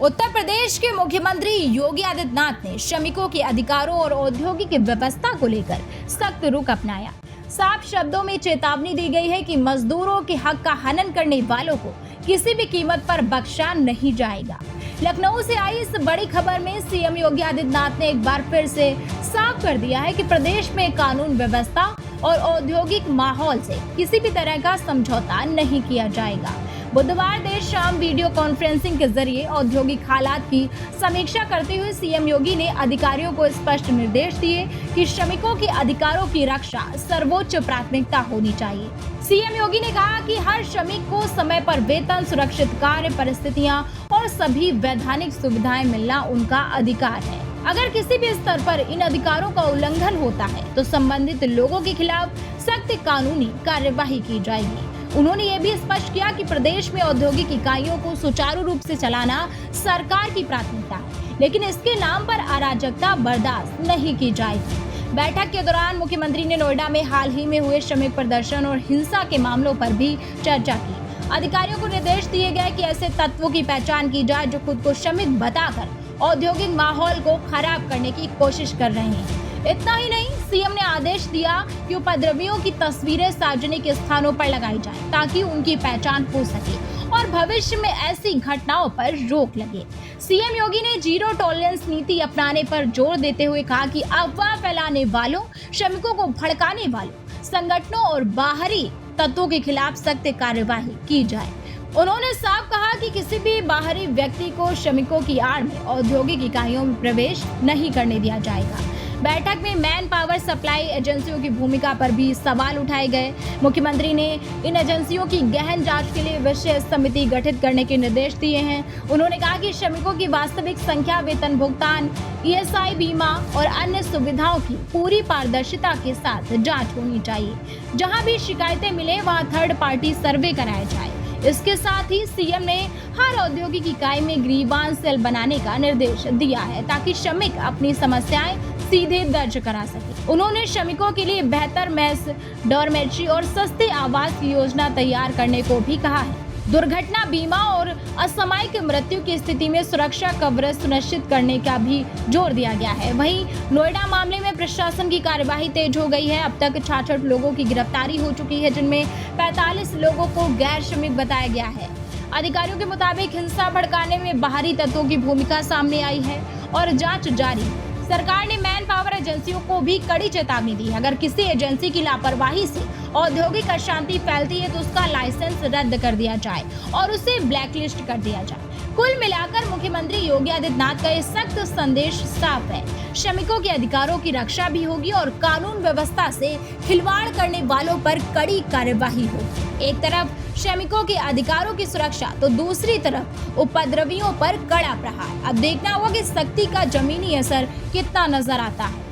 उत्तर प्रदेश के मुख्यमंत्री योगी आदित्यनाथ ने श्रमिकों के अधिकारों और औद्योगिक व्यवस्था को लेकर सख्त रुख अपनाया। साफ शब्दों में चेतावनी दी गई है कि मजदूरों के हक का हनन करने वालों को किसी भी कीमत पर बख्शा नहीं जाएगा। लखनऊ से आई इस बड़ी खबर में सीएम योगी आदित्यनाथ ने एक बार फिर से साफ कर दिया है कि प्रदेश में कानून व्यवस्था और औद्योगिक माहौल से किसी भी तरह का समझौता नहीं किया जाएगा। बुधवार देर शाम वीडियो कॉन्फ्रेंसिंग के जरिए औद्योगिक हालात की समीक्षा करते हुए सीएम योगी ने अधिकारियों को स्पष्ट निर्देश दिए कि श्रमिकों के अधिकारों की रक्षा सर्वोच्च प्राथमिकता होनी चाहिए। सीएम योगी ने कहा कि हर श्रमिक को समय पर वेतन, सुरक्षित कार्य परिस्थितियां और सभी वैधानिक सुविधाएं मिलना उनका अधिकार है। अगर किसी भी स्तर पर इन अधिकारों का उल्लंघन होता है तो संबंधित लोगों के खिलाफ सख्त कानूनी कार्यवाही की जाएगी। उन्होंने ये भी स्पष्ट किया कि प्रदेश में औद्योगिक इकाइयों को सुचारू रूप से चलाना सरकार की प्राथमिकता है, लेकिन इसके नाम पर अराजकता बर्दाश्त नहीं की जाएगी। बैठक के दौरान मुख्यमंत्री ने नोएडा में हाल ही में हुए श्रमिक प्रदर्शन और हिंसा के मामलों पर भी चर्चा की। अधिकारियों को निर्देश दिए गए कि ऐसे तत्वों की पहचान की जाए जो खुद को श्रमिक बताकर औद्योगिक माहौल को खराब करने की कोशिश कर रहे हैं। इतना ही नहीं, सीएम ने आदेश दिया कि उपद्रवियों की तस्वीरें सार्वजनिक स्थानों पर लगाई जाएं ताकि उनकी पहचान हो सके और भविष्य में ऐसी घटनाओं पर रोक लगे। सीएम योगी ने जीरो टॉलरेंस नीति अपनाने पर जोर देते हुए कहा कि अफवाह फैलाने वालों, श्रमिकों को भड़काने वालों, संगठनों और बाहरी तत्वों के खिलाफ सख्त कार्यवाही की जाए। उन्होंने साफ कहा कि किसी भी बाहरी व्यक्ति को श्रमिकों की आड़ में औद्योगिक इकाइयों में प्रवेश नहीं करने दिया जाएगा। बैठक में मैन पावर सप्लाई एजेंसियों की भूमिका पर भी सवाल उठाए गए। मुख्यमंत्री ने इन एजेंसियों की गहन जांच के लिए विशेष समिति गठित करने के निर्देश दिए हैं। उन्होंने कहा कि श्रमिकों की वास्तविक संख्या, वेतन भुगतान, ईएसआई, बीमा और अन्य सुविधाओं की पूरी पारदर्शिता के साथ जांच होनी चाहिए। जहां भी शिकायतें मिले वहां थर्ड पार्टी सर्वे कराया जाए। इसके साथ ही सीएम ने हर औद्योगिक इकाई में ग्रीवांस सेल बनाने का निर्देश दिया है ताकि श्रमिक अपनी समस्याएं सीधे दर्ज करा सके। उन्होंने श्रमिकों के लिए बेहतर मेस, डॉर्मेट्री और सस्ते आवास की योजना तैयार करने को भी कहा है। दुर्घटना बीमा और असामयिक मृत्यु की स्थिति में सुरक्षा कवरेज सुनिश्चित करने का भी जोर दिया गया है। वहीं नोएडा मामले में प्रशासन की कार्यवाही तेज हो गई है। अब तक 66 लोगों की गिरफ्तारी हो चुकी है, जिनमें 45 लोगों को गैर श्रमिक बताया गया है। अधिकारियों के मुताबिक हिंसा भड़काने में बाहरी तत्वों की भूमिका सामने आई है और जांच जारी। सरकार ने मैन पावर एजेंसियों को भी कड़ी चेतावनी दी है। अगर किसी एजेंसी की लापरवाही से औद्योगिक अशांति फैलती है तो उसका लाइसेंस रद्द कर दिया जाए और उसे ब्लैकलिस्ट कर दिया जाए। कुल मिलाकर मुख्यमंत्री योगी आदित्यनाथ का ये सख्त संदेश साफ है। श्रमिकों के अधिकारों की रक्षा भी होगी और कानून व्यवस्था से खिलवाड़ करने वालों पर कड़ी कार्यवाही होगी। एक तरफ श्रमिकों के अधिकारों की सुरक्षा तो दूसरी तरफ उपद्रवियों पर कड़ा प्रहार। अब देखना होगा कि सख्ती का जमीनी असर कितना नजर आता है।